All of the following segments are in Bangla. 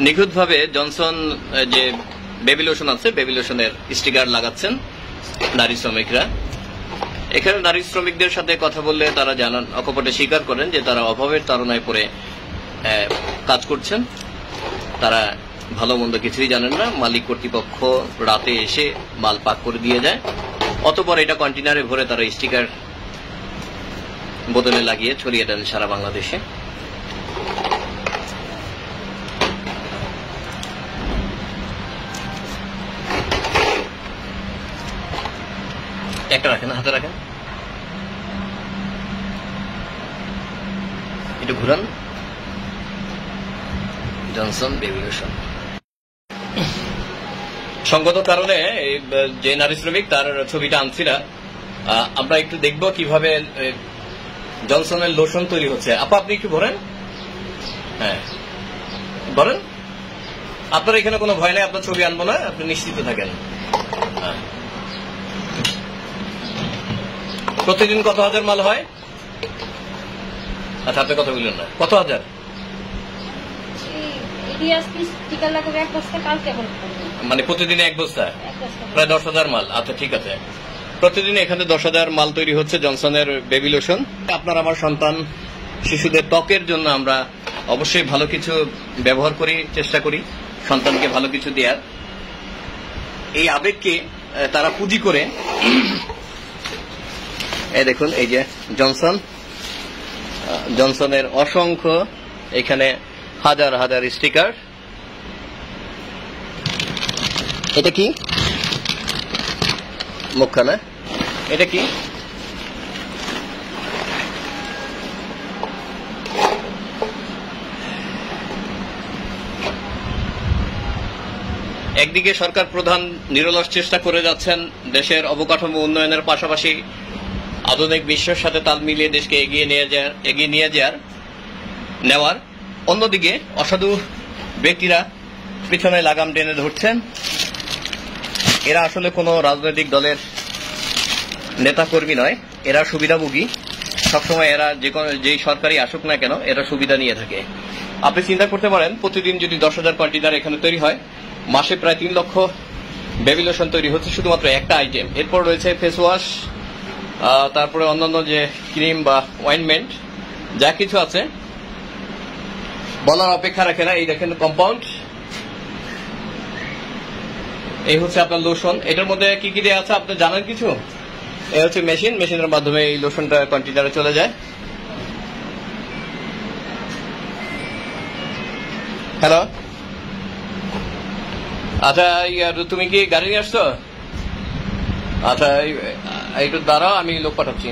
নিখুঁতভাবে জনসন যে বেবি লোশন আছে, বেবি লোশনের স্টিকার লাগাচ্ছেন নারী শ্রমিকরা। এখানে নারী শ্রমিকদের সাথে কথা বললে তারা জানান, অকপটে স্বীকার করেন যে তারা অভাবের তাড়নায় পড়ে কাজ করছেন। তারা ভালো মন্দ কিছুই জানেন না। মালিক কর্তৃপক্ষ রাতে এসে মাল পাক করে দিয়ে যায়, অতঃপর এটা কন্টেনারে ভরে তারা স্টিকার বোতলে লাগিয়ে ছড়িয়ে দেন সারা বাংলাদেশে। একটা রাখেন, হাতে রাখেন, একটু ঘুরান। Johnson baby lotion. সঙ্গত কারণে যে নারী শ্রমিক তার ছবিটা আনছি না, আমরা একটু দেখব কিভাবে জনসনের লোশন তৈরি হচ্ছে। আপনি একটু ভরেন, হ্যাঁ ভরেন। আপনার এখানে কোনো ভয় নাই, আপনার ছবি আনবো না, আপনি নিশ্চিত থাকেন। হ্যাঁ, প্রতিদিন কত হাজার মাল হয়? আচ্ছা, আপনি কথা বললেন না, কত হাজার? মানে প্রতিদিন এক বস্তা, প্রায় 10,000 মাল। আচ্ছা ঠিক আছে, প্রতিদিন এখানে 10,000 মাল তৈরি হচ্ছে জনসনের বেবি লোশন। আপনার আমার সন্তান শিশুদের ত্বকের জন্য আমরা অবশ্যই ভালো কিছু ব্যবহার করি, চেষ্টা করি সন্তানকে ভালো কিছু দেওয়ার। এই আবেগকে তারা পুঁজি করে এই দেখুন, এই যে জনসনের অসংখ্য এখানে হাজার হাজার স্টিকার। এটা কি মুখখানা? এটা কি? একদিকে সরকার প্রধান নিরলস চেষ্টা করে যাচ্ছেন দেশের অবকাঠামো উন্নয়নের পাশাপাশি আধুনিক বিশ্বের সাথে তাল মিলিয়ে দেশকে এগিয়ে নিয়ে নেওয়ার। অন্যদিকে অসাধু ব্যক্তিরা পিছনে লাগাম টেনে ধরছেন। এরা আসলে কোনো রাজনৈতিক দলের নেতাকর্মী নয়, এরা সুবিধাভোগী। সবসময় এরা যেই সরকারই আসুক না কেন এরা সুবিধা নিয়ে থাকে। আপনি চিন্তা করতে পারেন, প্রতিদিন যদি 10,000 কন্টেনার এখানে তৈরি হয়, মাসে প্রায় 3 লক্ষ বেবি লোশন তৈরি হচ্ছে শুধুমাত্র একটা আইটেম। এরপর রয়েছে ফেস ওয়াশ, তারপরে অন্যান্য যে ক্রিম বা অয়েন্টমেন্ট যা কিছু আছে, বলার অপেক্ষা রাখে না। এই দেখেন কম্পাউন্ড, এই হচ্ছে আপনার লোশন। এটার মধ্যে কি কি দেওয়া আছে আপনি জানেন কিছু? এই হচ্ছে মেশিনের মাধ্যমে এই লোশনটা কন্টেনারে চলে যায়। হ্যালো, আচ্ছা তুমি কি গাড়ি নিয়ে আসছো? আচ্ছা একটু দাঁড়াও, আমি লোক পাঠাচ্ছি।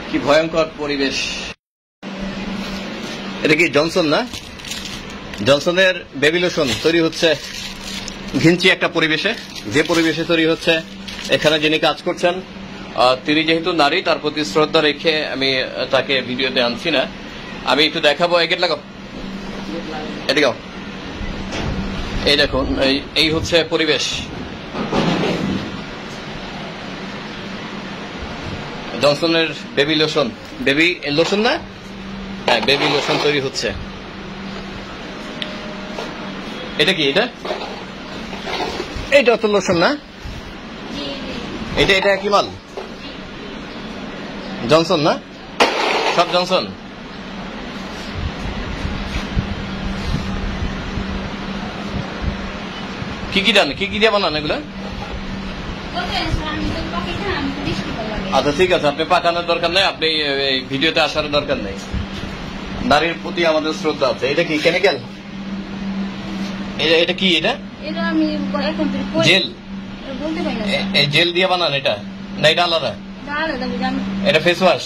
কি ভয়ঙ্কর পরিবেশ। এটা কি জনসন না? জনসনের বেবি লোশন তৈরি হচ্ছে ঘিঞ্চি একটা পরিবেশে। যে পরিবেশে তৈরি হচ্ছে, এখানে যিনি কাজ করছেন তিনি যেহেতু নারী, তার প্রতি শ্রদ্ধা রেখে আমি তাকে ভিডিওতে আনছি না। আমি একটু দেখাবো। গেট লাগাও, এদিকে। এই দেখুন, এই হচ্ছে পরিবেশ। জনসনের বেবি লোশন, বেবি লোশন না, হ্যাঁ বেবি লোশন তৈরি হচ্ছে। এটা কি? এটা তো লোশন না? এটা কি মাল? জনসন না? সব জনসন। কি দিয়ে বানান এগুলা? আচ্ছা ঠিক আছে, আপনি পাকানোর দরকার নেই, আপনি ভিডিওতে আসার দরকার নেই। নারীর প্রতি আমাদের শ্রদ্ধা আছে। এটা কি কেমিক্যাল? এটা কি? এটা জেল? এই জেল দিয়ে বানান এটা না? এটা আলাদা? এটা ফেস ওয়াশ।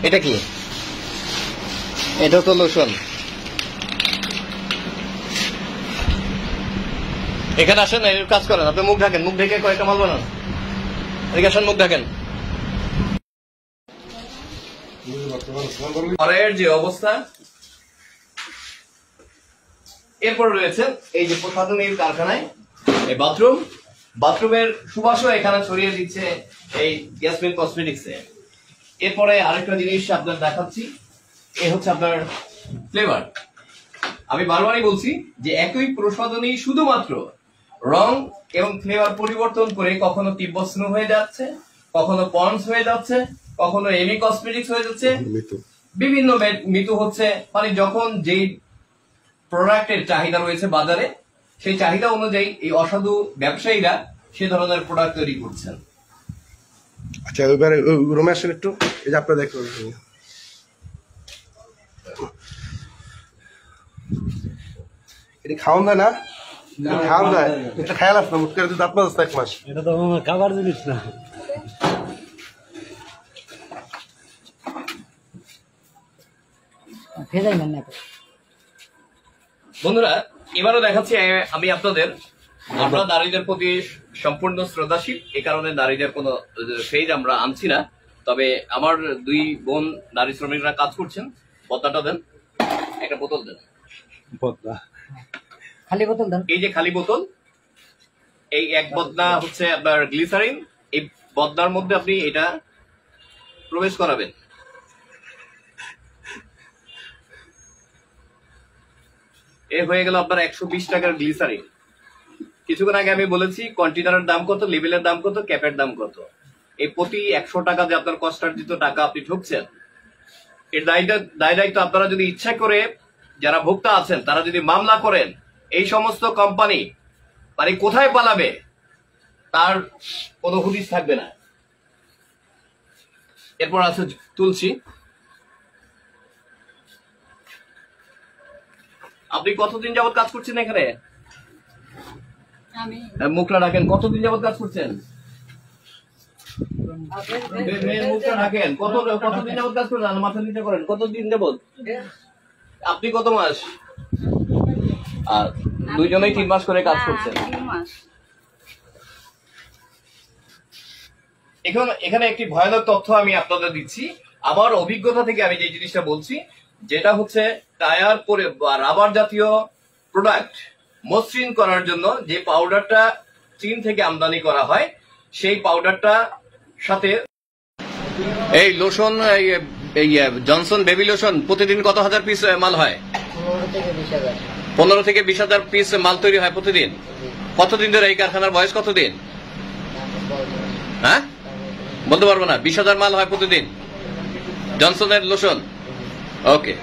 এটা কি? এটা তো লোশন। এখানে আসেন, এর কাজ করেন। আপনি মুখ ঢাকেন, মুখ ঢেকে কয়েকটা মাল বানান। এদিকে আসেন, মুখ ঢাকেন। পরের যে অবস্থা, এরপর রয়েছে এই যে প্রসাধনীর কারখানায় এই বাথরুমের সুবাসও এখানে ছড়িয়ে দিচ্ছে এই ইয়াসমিন কসমেটিক্সে। এরপরে আরেকটা জিনিস আপনার দেখাচ্ছি, এই হচ্ছে আপনার ফ্লেভার। আমি বারবারই বলছি যে একই প্রসাধনী শুধুমাত্র রং এবং ফ্লেভার পরিবর্তন করে কখনো তিব্বত স্নো হয়ে যাচ্ছে, কখনো পন্ডস হয়ে যাচ্ছে, কখনো এমি কসমেটিক্স হয়ে যাচ্ছে, বিভিন্ন মৃত্যু হচ্ছে। মানে যখন যেই প্রোডাক্টের চাহিদা রয়েছে বাজারে, সেই চাহিদা অনুযায়ী এই অসাধু ব্যবসায়ীরা সে ধরনের প্রোডাক্ট তৈরি করছেন। আচ্ছা, এবারে রুমে আসেন একটু, এই যে আপনারা দেখুন, এটা খাওয়ান যায় না? খাওয়ান যায়, এটা খেয়াল আসবে মুখ করে দাঁত মাজতে 1 মাস। এটা তো আমার খাবার জিনিস না। বন্ধুরা, এবারও দেখাচ্ছি আমি আপনাদের, আমরা নারীদের প্রতি সম্পূর্ণ শ্রদ্ধাশীল, এ কারণে নারীদের কোনো ফেজ আমরা আনছি না। তবে আমার 2 বোন নারী শ্রমিকরা কাজ করছেন। বদনাটা দেন, একটা বোতল দেন, খালি বোতল দেন। এই যে খালি বোতল, এই 1 বদনা হচ্ছে আপনার গ্লিসারিন। এই বদনার মধ্যে আপনি এটা প্রবেশ করাবেন। এ হয়ে গেল আপনার 120 টাকার গ্লিসারিন। কিছুক্ষণ আগে আমি বলেছি কন্টেনারের দাম কত, লেবেলের দাম কত, ক্যাপের দাম কত। এই প্রতি 100 টাকা যে আপনার কষ্টার্জিত টাকা আপনি ঠকছেন, এর দায় দায়িত্ব আপনারা যদি ইচ্ছা করে, যারা ভোক্তা আছেন তারা যদি মামলা করেন, এই সমস্ত কোম্পানি মানে কোথায় পালাবে তার কোনো হুদিস থাকবে না। এরপর আছে তুলসী। আপনি কতদিন যাবত কাজ করছেন এখানে? মুখটা রাখেন। কতদিন যাবত কাজ করছেন? মুখটা রাখেন। কতদিন যাবত কাজ করছেন? মাথা নিচে করেন। কতদিন যাবত? আপনি কত মাস? আর দুইজনেই 3 মাস করে কাজ করছেন। এখানে একটি ভয়ানক তথ্য আমি আপনাদের দিচ্ছি আমার অভিজ্ঞতা থেকে। আমি যে জিনিসটা বলছি, যেটা হচ্ছে টায়ার করে বা রাবার জাতীয় প্রোডাক্ট মসৃণ করার জন্য যে পাউডারটা চীন থেকে আমদানি করা হয়, সেই পাউডারটা সাথে এই লোশন, এই জনসন বেবি লোশন প্রতিদিন কত হাজার পিস মাল হয়? 15 থেকে 20,000 পিস মাল তৈরি হয় প্রতিদিন। কতদিন ধরে এই কারখানার বয়স? কতদিন? হ্যাঁ, বলতে পারবো না। 20,000 মাল হয় প্রতিদিন জনসনের লোশন। ওকে।